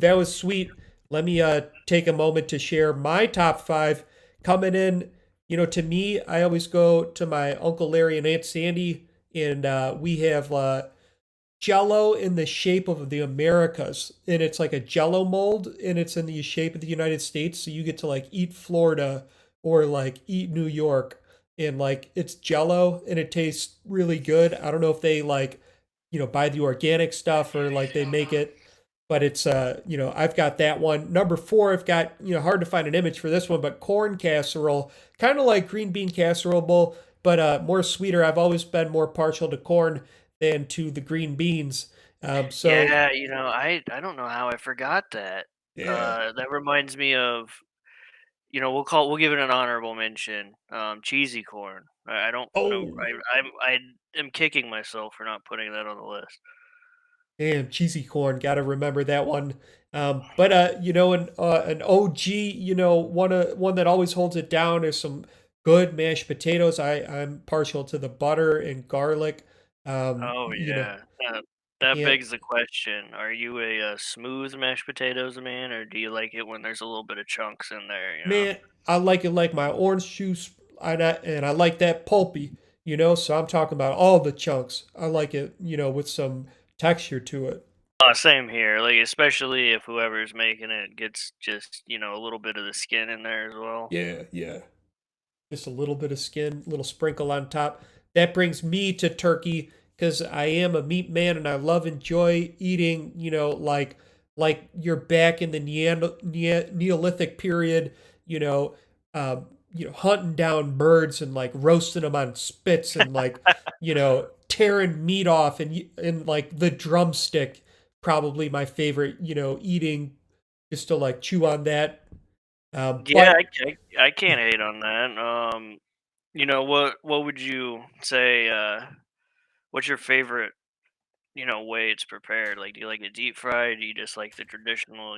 that was sweet. Let me take a moment to share my top five. Coming in, to me, I always go to my Uncle Larry and Aunt Sandy, and we have Jello in the shape of the Americas, and it's like a Jello mold, and it's in the shape of the United States. So you get to like eat Florida or like eat New York, and like it's Jello, and it tastes really good. I don't know if they like, buy the organic stuff or like they make it, but it's I've got that one. Number four, I've got hard to find an image for this one, but corn casserole, kind of like green bean casserole bowl, but more sweeter. I've always been more partial to corn than to the green beans. So Yeah, I don't know how I forgot that. yeah. That reminds me of, we'll give it an honorable mention. Cheesy corn. I don't know. Oh, I am kicking myself for not putting that on the list. damn, cheesy corn. Got to remember that one. But an OG, one that always holds it down is some good mashed potatoes. I'm partial to the butter and garlic. Oh You know, yeah. That and begs the question: Are you a smooth mashed potatoes man, or do you like it when there's a little bit of chunks in there? man, I like it like my orange juice. And I like that pulpy. So I'm talking about all the chunks. I like it, with some texture to it. Same here. Like especially if whoever's making it gets just a little bit of the skin in there as well. Yeah, yeah. Just a little bit of skin, little sprinkle on top. That brings me to turkey because I am a meat man and I love enjoy eating. Like you're back in the Neolithic period. You know, hunting down birds and like roasting them on spits and like tearing meat off and like the drumstick. Probably my favorite. Eating just to like chew on that. Yeah, But I can't hate on that. What would you say? What's your favorite way it's prepared? Like, do you like it deep fried? Do you just like the traditional,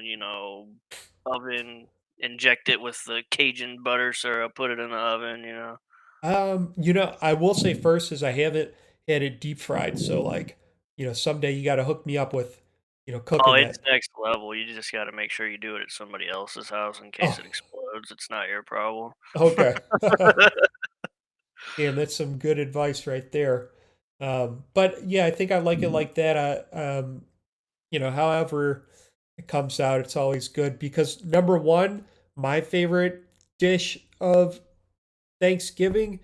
oven? Inject it with the Cajun butter syrup, put it in the oven. I will say first is I haven't had it deep fried, so like, someday you got to hook me up with, Oh, cooking it's that. next level. You just got to make sure you do it at somebody else's house in case Oh, it explodes. It's not your problem. okay. Damn, that's some good advice right there. But yeah, I think I like it like that. However it comes out, it's always good because number one, my favorite dish of Thanksgiving.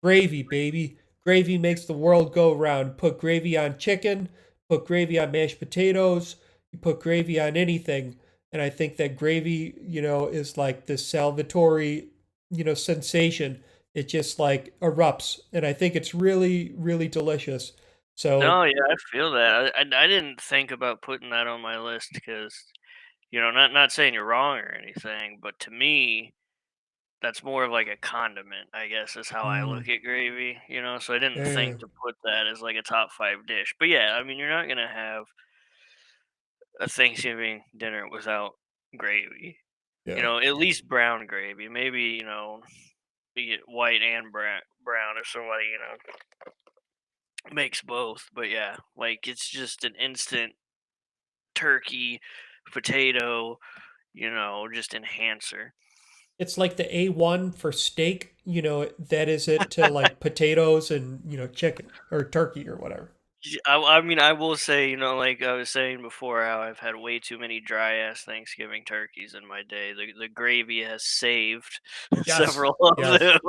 Gravy, baby. Gravy makes the world go round. Put gravy on chicken, put gravy on mashed potatoes, you put gravy on anything. And I think that gravy, is like this salvatory, sensation. It just like erupts. And I think it's really, really delicious. So, No, yeah, I feel that. I didn't think about putting that on my list because not saying you're wrong or anything, but to me, that's more of like a condiment, I guess, is how I mm, look at gravy. So I didn't yeah, think to put that as like a top five dish. But yeah, I mean, you're not gonna have a Thanksgiving dinner without gravy. yeah. At least brown gravy. Maybe you get white and brown if somebody makes both. But yeah, like it's just an instant turkey, potato, just enhancer. It's like the A1 for steak, that is it to like potatoes and, chicken or turkey or whatever. I mean, I will say, like I was saying before, how I've had way too many dry ass Thanksgiving turkeys in my day. The gravy has saved Yes. several of Yes. them.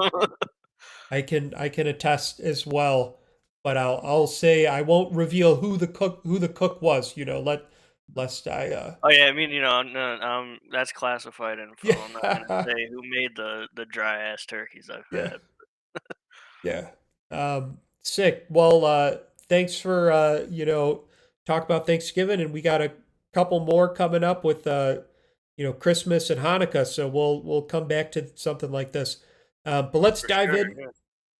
I can attest as well, but I'll say I won't reveal who the cook was. Lest I Oh yeah, I mean, no, that's classified info. I'm not gonna yeah. say who made the dry ass turkeys I've Yeah, had. yeah. Sick. Well, thanks for talk about Thanksgiving, and we got a couple more coming up with Christmas and Hanukkah, so we'll come back to something like this. But let's For dive sure. in. Yeah.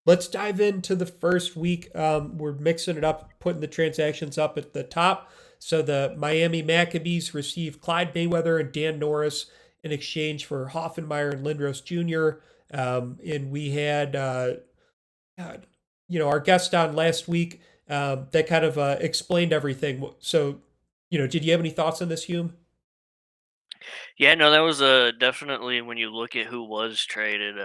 Let's dive into the first week. We're mixing it up, putting the transactions up at the top. So the Miami Maccabees received Clyde Mayweather and Dan Norris in exchange for Hoffenmeyer and Lindros Jr. And we had, God, our guest on last week that kind of explained everything. So, did you have any thoughts on this, Hume? Yeah, no, that was definitely when you look at who was traded,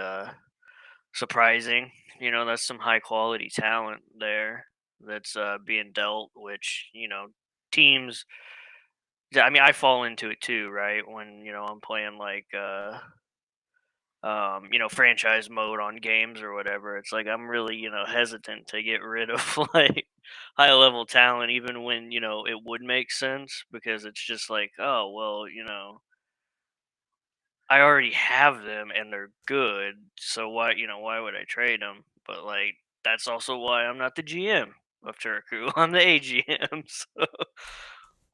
surprising. That's some high quality talent there that's being dealt, which, teams. Yeah, I mean, I fall into it too, right? When I'm playing like franchise mode on games or whatever. It's like I'm really hesitant to get rid of like high level talent, even when it would make sense, because it's just like, oh well, I already have them and they're good, so why would I trade them? But like that's also why I'm not the GM of Turku. I'm the AGM. So.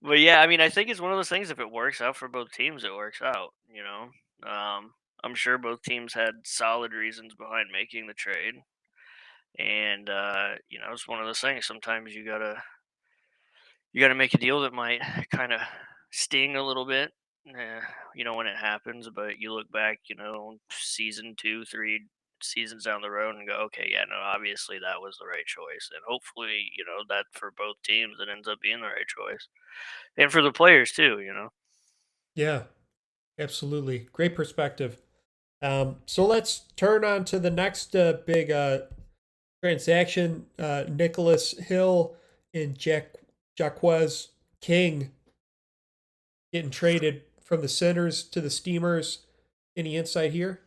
But yeah, I mean, I think it's one of those things. If it works out for both teams, it works out. I'm sure both teams had solid reasons behind making the trade, and it's one of those things. Sometimes you gotta make a deal that might kind of sting a little bit, eh, when it happens. But you look back, season 2, 3 seasons down the road and go, okay, yeah, no, obviously that was the right choice, and hopefully, that for both teams it ends up being the right choice, and for the players too. Yeah, absolutely. Great perspective. So let's turn on to the next big transaction. Nicholas Hill and Jaquez King getting traded from the Centers to the Steamers. Any insight here?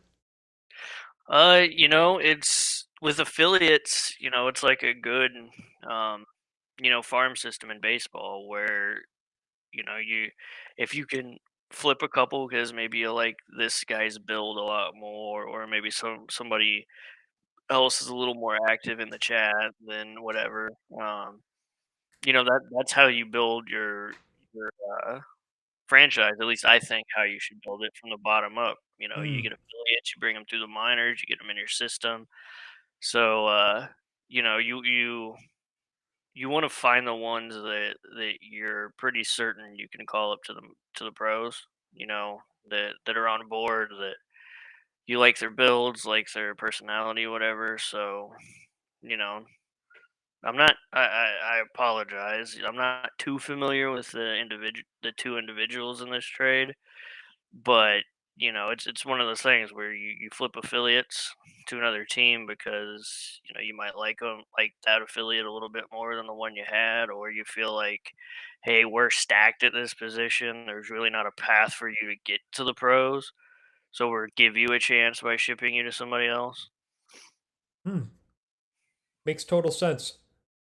It's with affiliates. It's like a good, um, farm system in baseball where you if you can flip a couple because maybe you like this guy's build a lot more, or maybe somebody else is a little more active in the chat than whatever. That's how you build your franchise. At least I think how you should build it from the bottom up. You Mm, get affiliates, you bring them through the minors, you get them in your system. So you want to find the ones that you're pretty certain you can call up to the pros. That are on board, that you like their builds, like their personality, whatever. So you know, I apologize. I'm not too familiar with the two individuals in this trade, but it's one of those things where you flip affiliates to another team because you might like that affiliate a little bit more than the one you had, or you feel like, hey, we're stacked at this position, there's really not a path for you to get to the pros, so we'll give you a chance by shipping you to somebody else. mm, makes total sense.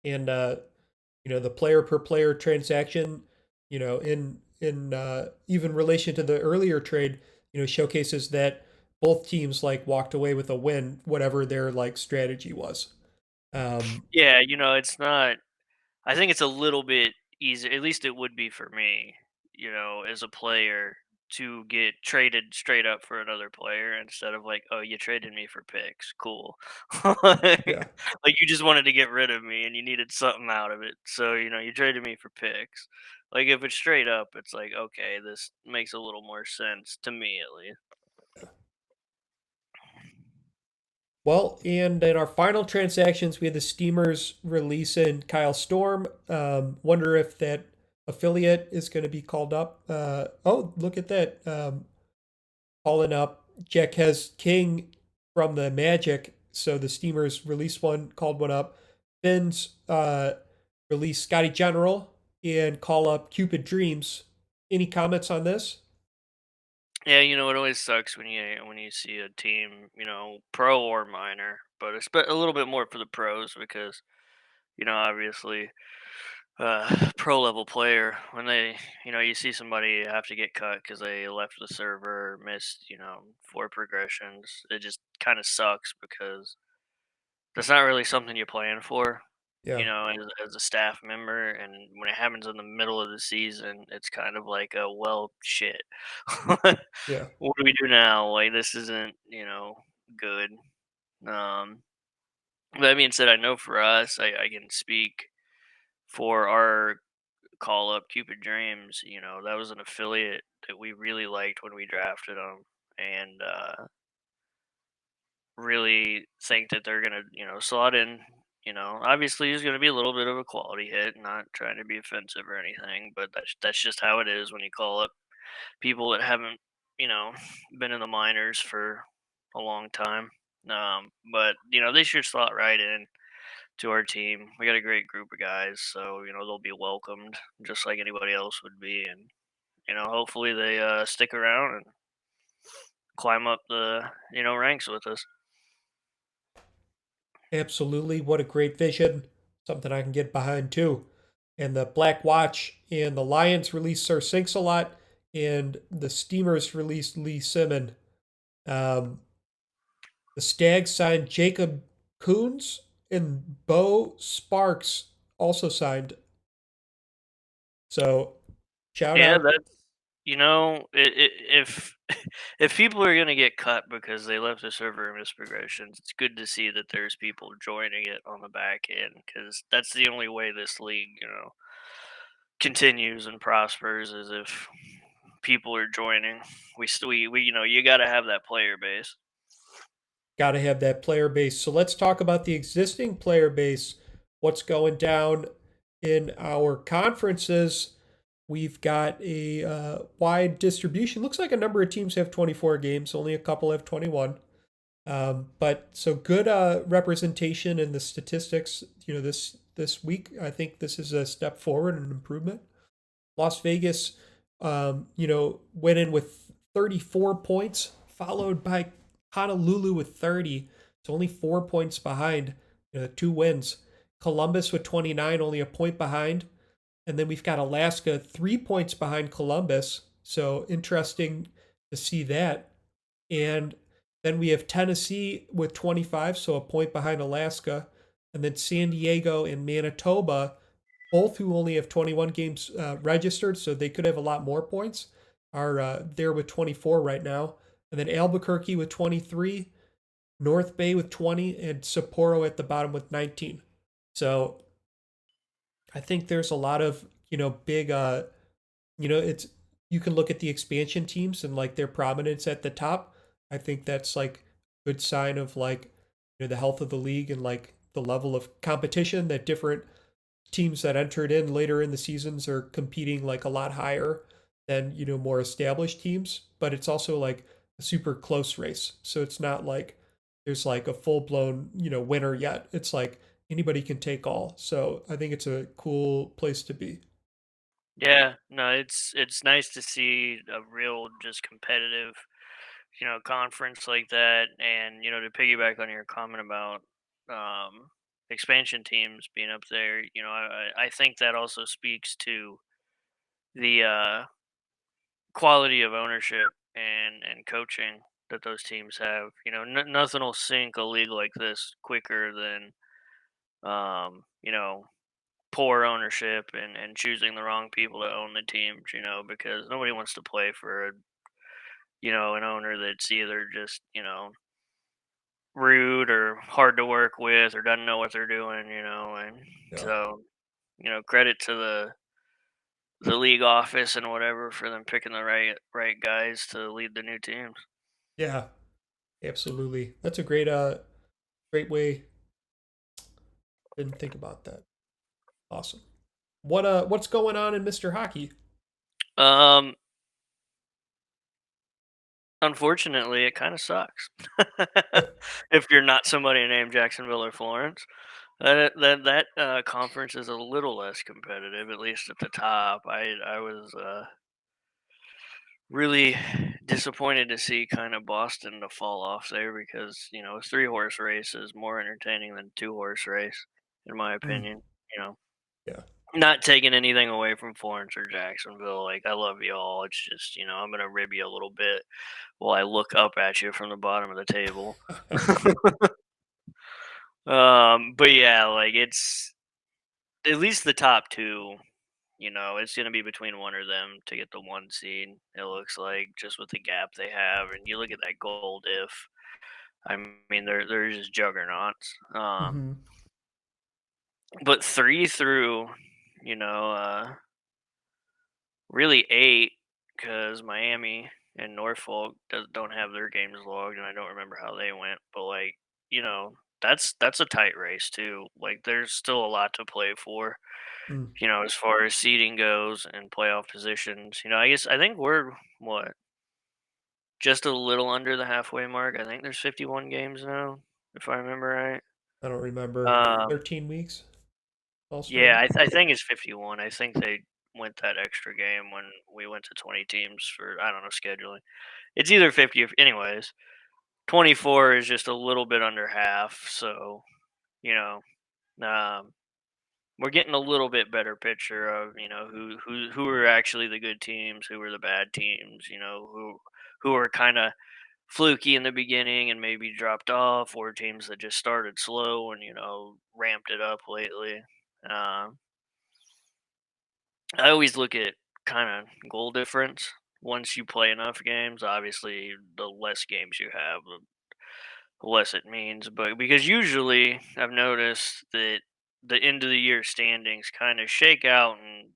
And the player per player transaction, in even relation to the earlier trade, showcases that both teams like walked away with a win, whatever their like strategy was. Um, Yeah, it's not. I think it's a little bit easier, at least it would be for me, as a player, to get traded straight up for another player instead of like, oh, you traded me for picks. Cool. yeah. Like you just wanted to get rid of me and you needed something out of it. So, you traded me for picks. Like if it's straight up, it's like, okay, this makes a little more sense to me at least. Well, and in our final transactions, we had the Steamers releasing Kyle Storm. Wonder if that affiliate is going to be called up. Oh, look at that. Calling up Jack has King from the Magic. So the Steamers released one, called one up. Finns release Scotty General and call up Cupid Dreams. Any comments on this? Yeah, it always sucks when you see a team, pro or minor, but it's a little bit more for the pros because obviously, pro level player, when you see somebody have to get cut because they left the server, or missed, 4 progressions, it just kind of sucks because that's not really something you plan for, Yeah, as a staff member. And when it happens in the middle of the season, it's kind of like, well, shit. yeah. What do we do now? Like, this isn't, good. Um, that being said, I know for us, I can speak for our call up Cupid Dreams. That was an affiliate that we really liked when we drafted them, and really think that they're gonna, slot in. Obviously, there's gonna be a little bit of a quality hit. Not trying to be offensive or anything, but that's just how it is when you call up. people that haven't, you know, been in the minors for a long time. But they should slot right in to our team. We got a great group of guys, so they'll be welcomed just like anybody else would be, and hopefully they stick around and climb up the ranks with us. Absolutely. What a great vision. Something I can get behind too. And the Black Watch and the Lions released Sir Sinks a lot, and the Steamers released Lee Simon. Um, the Stags signed Jacob Coons, and Bo Sparks also signed. So shout Yeah, out. that's if if people are gonna get cut because they left the server misprogressions, it's good to see that there's people joining it on the back end because that's the only way this league continues and prospers is if people are joining. We you got to have that player base. Got to have that player base. So let's talk about the existing player base. What's going down in our conferences? We've got a wide distribution. Looks like a number of teams have 24 games, only a couple have 21. But so good representation in the statistics. This week, I think this is a step forward and an improvement. Las Vegas, went in with 34 points, followed by Honolulu with 30. It's only 4 points behind, 2 wins. Columbus with 29, only a point behind. And then we've got Alaska 3 points behind Columbus. So interesting to see that. And then we have Tennessee with 25, so a point behind Alaska. And then San Diego and Manitoba, both who only have 21 games registered, so they could have a lot more points, are there with 24 right now. And then Albuquerque with 23, North Bay with 20, and Sapporo at the bottom with 19. So I think there's a lot of, big, it's, you can look at the expansion teams and like their prominence at the top. I think that's like a good sign of like, the health of the league and like the level of competition that different teams that entered in later in the seasons are competing like a lot higher than, more established teams. But it's also like a super close race. So it's not like there's like a full blown, winner yet. It's like anybody can take all. So I think it's a cool place to be. Yeah, no, it's nice to see a real just competitive, conference like that, and to piggyback on your comment about expansion teams being up there. I think that also speaks to the quality of ownership and coaching that those teams have. Nothing will sink a league like this quicker than poor ownership and choosing the wrong people to own the teams. Because nobody wants to play for an owner that's either just rude or hard to work with or doesn't know what they're doing. And Yeah. so credit to the league office and whatever for them picking the right guys to lead the new teams. Yeah, absolutely. That's a great way. Didn't think about that. Awesome. What's going on in Mr. Hockey? Um, Unfortunately, it kind of sucks. If you're not somebody named Jacksonville or Florence, that conference is a little less competitive, at least at the top. I was really disappointed to see kind of Boston to fall off there because a 3 horse race is more entertaining than a 2 horse race, in my Mm, opinion. You know, yeah. Not taking anything away from Florence or Jacksonville. Like I love you all. It's just I'm gonna rib you a little bit while I look up at you from the bottom of the table. But yeah, like it's at least the top two. It's gonna be between one of them to get the 1 seed. It looks like just with the gap they have, and you look at that goal diff. I mean, they're just juggernauts. Hmm. But 3 through, you know, really 8, because Miami and Norfolk don't have their games logged, and I don't remember how they went. But like, you know, that's a tight race too. Like there's still a lot to play for, Mm, as far as seeding goes and playoff positions. I think we're what just a little under the halfway mark. I think there's 51 games now, if I remember right. I don't remember. Um, 13 weeks all yeah, started. I think it's 51. I think they went that extra game when we went to 20 teams for I don't know scheduling. It's either 50 or anyways. 24 is just a little bit under half, so you know, um, we're getting a little bit better picture of who are actually the good teams, who are the bad teams, who are kind of fluky in the beginning and maybe dropped off, or teams that just started slow and ramped it up lately. Um, I always look at kind of goal difference. Once you play enough games, obviously, the less games you have, the less it means. But because usually I've noticed that the end of the year standings kind of shake out, and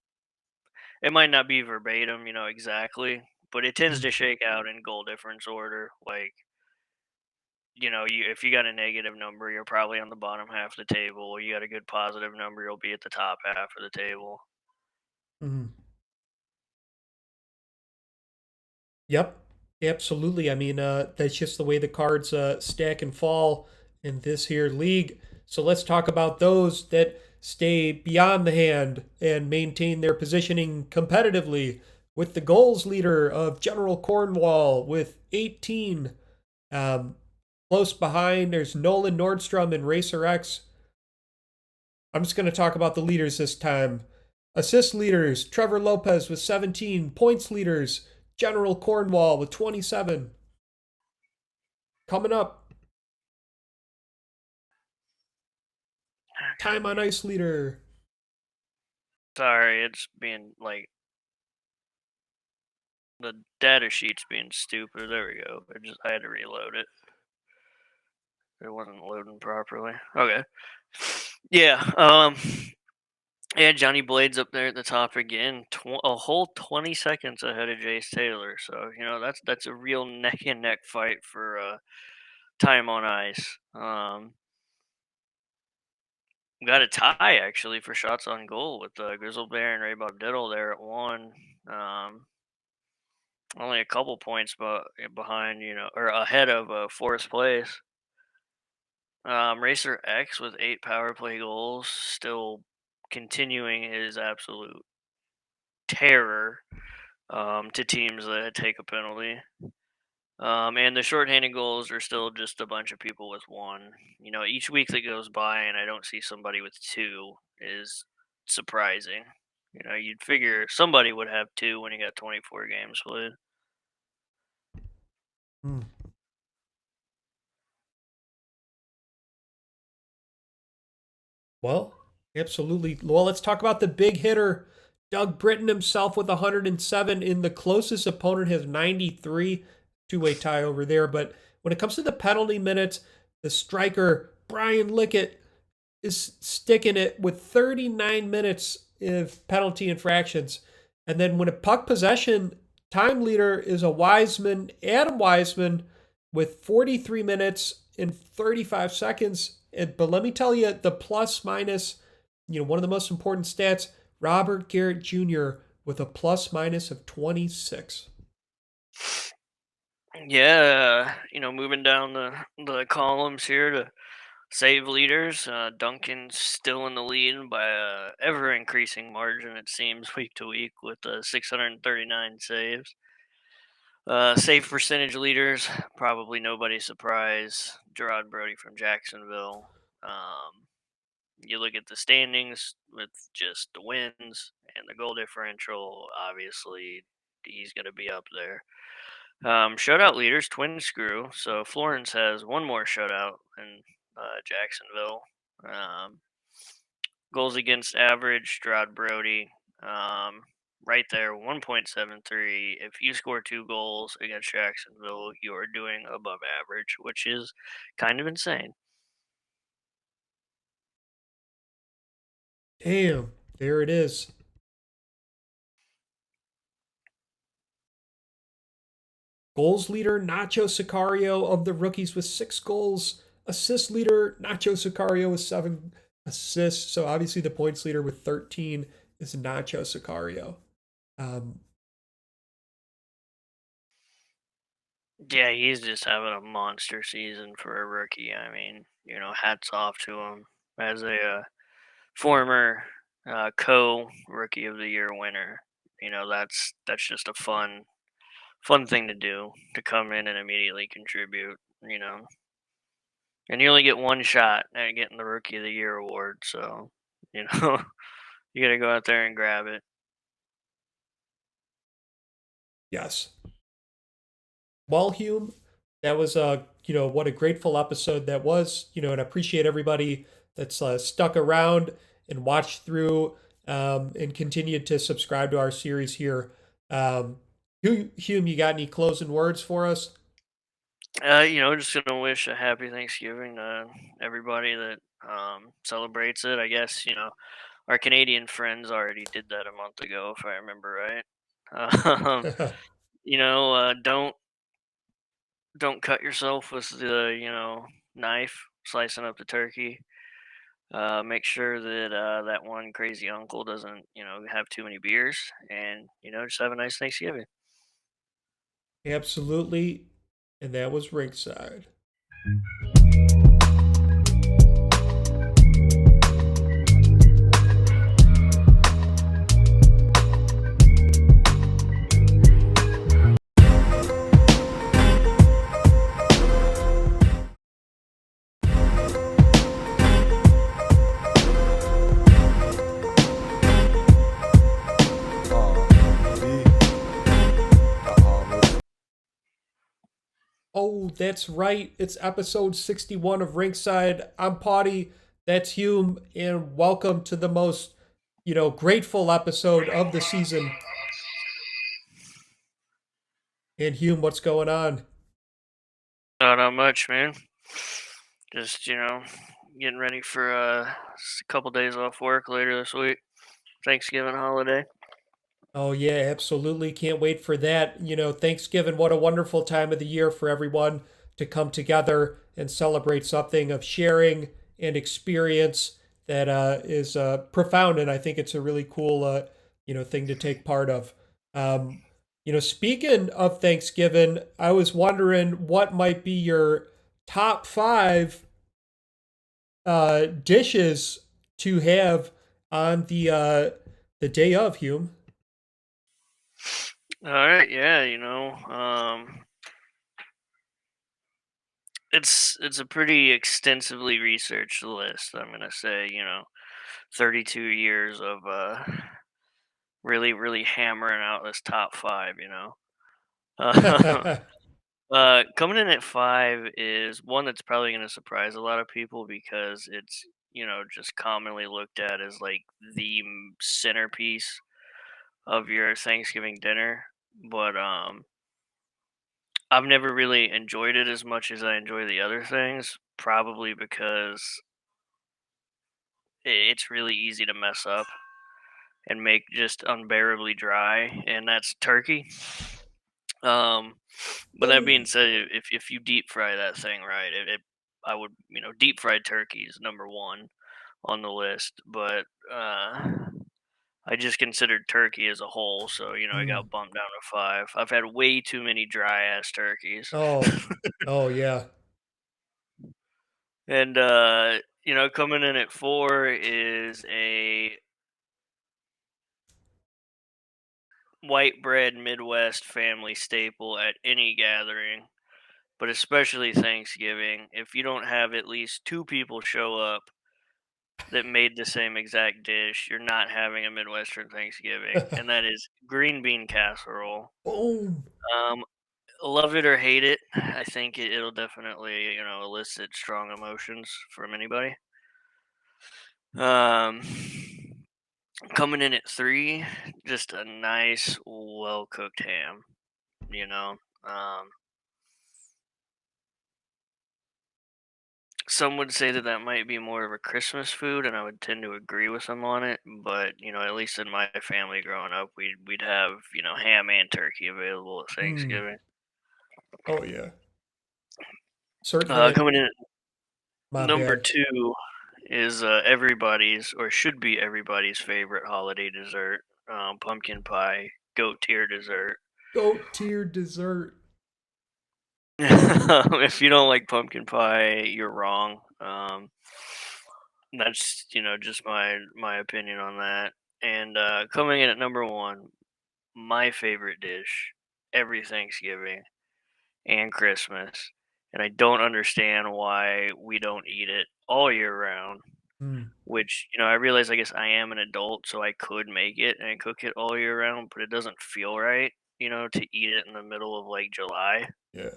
it might not be verbatim, exactly, but it tends Mm, to shake out in goal difference order. Like, if you got a negative number, you're probably on the bottom half of the table. Or you got a good positive number, you'll be at the top half of the table. mm. Yep, absolutely. I mean, that's just the way the cards stack and fall in this here league. So let's talk about those that stay beyond the hand and maintain their positioning competitively. With the goals leader of General Cornwall with 18. Um, Close behind, there's Nolan Nordstrom and Racer X. I'm just going to talk about the leaders this time. Assist leaders, Trevor Lopez with 17. Points leaders, General Cornwall with 27. Coming up, time on ice leader. Sorry, it's being like the data sheet's being stupid. There we go. I had to reload it. It wasn't loading properly. Okay. Yeah. Yeah, Johnny Blade's up there at the top again, a whole 20 seconds ahead of Jace Taylor. So that's a real neck and neck fight for time on ice. Got a tie actually for shots on goal with Grizzle Bear and Ray Bob Diddle there at one. Um, Only a couple points, but behind, or ahead of fourth place. Racer X with 8 power play goals, still continuing his absolute terror to teams that take a penalty. And the shorthanded goals are still just a bunch of people with one. Each week that goes by and I don't see somebody with two is surprising. You'd figure somebody would have two when you got 24 games played. Hmm. Well, absolutely. Well, let's talk about the big hitter. Doug Britton himself with 107 in the closest opponent has 93. Two-way tie over there. But when it comes to the penalty minutes, the striker, Brian Lickett, is sticking it with 39 minutes of penalty infractions. And then when a puck possession, time leader is a Wiseman, Adam Wiseman, with 43 minutes and 35 seconds. But let me tell you, the plus minus, one of the most important stats, Robert Garrett Jr. with a plus minus of 26. Yeah, moving down the columns here to save leaders. Duncan's still in the lead by a ever increasing margin. It seems week to week with 639 saves. Save percentage leaders, probably nobody's surprise. Gerard Brody from Jacksonville. You look at the standings with just the wins and the goal differential. Obviously, he's going to be up there. Shutout leaders, Twin Screw. So Florence has one more shutout than Jacksonville. Um, Goals against average, Gerard Brody. Right there, 1.73. If you score 2 goals against Jacksonville, you are doing above average, which is kind of insane. Damn, there it is. Goals leader Nacho Sicario of the rookies with 6 goals Assist leader, Nacho Sicario with 7 assists. So obviously the points leader with 13 is Nacho Sicario. Um, Yeah, he's just having a monster season for a rookie. I mean, hats off to him as a former co-rookie of the year winner. That's just a fun thing to do, to come in and immediately contribute. And you only get one shot at getting the rookie of the year award, so you know you got to go out there and grab it. yes. Well, Hume, that was what a grateful episode that was. And I appreciate everybody that's stuck around and watched through and continued to subscribe to our series here. Um, Hume, you got any closing words for us? Just gonna wish a happy Thanksgiving to everybody that celebrates it. I guess our Canadian friends already did that a month ago, if I remember right. Um, don't cut yourself with the knife slicing up the turkey. Make sure that that one crazy uncle doesn't have too many beers, and just have a nice Thanksgiving. Absolutely. And that was Rinkside. Oh, that's right. It's episode 61 of Rinkside. I'm Potty. That's Hume. And welcome to the most, grateful episode of the season. And Hume, what's going on? Not much, man. Just getting ready for a couple days off work later this week. Thanksgiving holiday. Oh, yeah, absolutely. Can't wait for that. Thanksgiving, what a wonderful time of the year for everyone to come together and celebrate something of sharing and experience that is profound. And I think it's a really cool, thing to take part of. Um, speaking of Thanksgiving, I was wondering what might be your top five dishes to have on the day of, Hume. All right, yeah, it's a pretty extensively researched list. I'm gonna say, 32 years of really hammering out this top five. Uh, Coming in at five is one that's probably gonna surprise a lot of people because it's just commonly looked at as like the centerpiece of your Thanksgiving dinner, but I've never really enjoyed it as much as I enjoy the other things, probably because it's really easy to mess up and make just unbearably dry, and that's turkey. Um, but that Oh. being said, if you deep fry that thing right, I would deep fried turkey is number one on the list, but I just considered turkey as a whole, so I Mm. got bumped down to five. I've had way too many dry ass turkeys. Oh, oh yeah. And coming in at four is a white bread Midwest family staple at any gathering, but especially Thanksgiving. If you don't have at least two people show up that made the same exact dish, you're not having a Midwestern Thanksgiving, and that is green bean casserole. Boom. Um, love it or hate it, I think it'll definitely elicit strong emotions from anybody. Um, Coming in at three, just a nice, well cooked ham. You know, um, some would say that that might be more of a Christmas food, and I would tend to agree with them on it. But at least in my family growing up, we'd have ham and turkey available at Mm. Thanksgiving. Oh yeah. Certainly. Coming in. My Number bad. 2 is everybody's or should be everybody's favorite holiday dessert, pumpkin pie, goat tier dessert. Goat tier dessert. If you don't like pumpkin pie, you're wrong. That's just my opinion on that. And coming in at number 1, my favorite dish every Thanksgiving and Christmas, and I don't understand why we don't eat it all year round. Mm, Which, I realize I guess I am an adult, so I could make it and cook it all year round, but it doesn't feel right, to eat it in the middle of like July. yeah.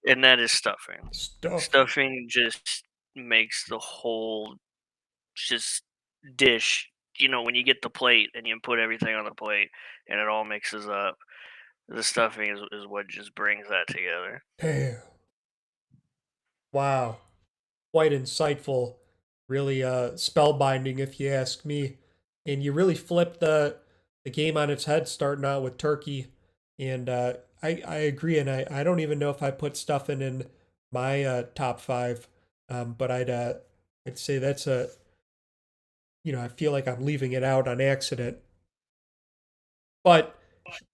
And that is stuffing. Stuffing. Stuffing just makes the whole just dish, when you get the plate and you put everything on the plate and it all mixes up. The stuffing is what just brings that together. Damn. Wow. Quite insightful. Really spellbinding, if you ask me. And you really flipped the game on its head, starting out with turkey. And I agree, and I don't even know if I put stuffing in my top five. But I'd say that's a I feel like I'm leaving it out on accident. But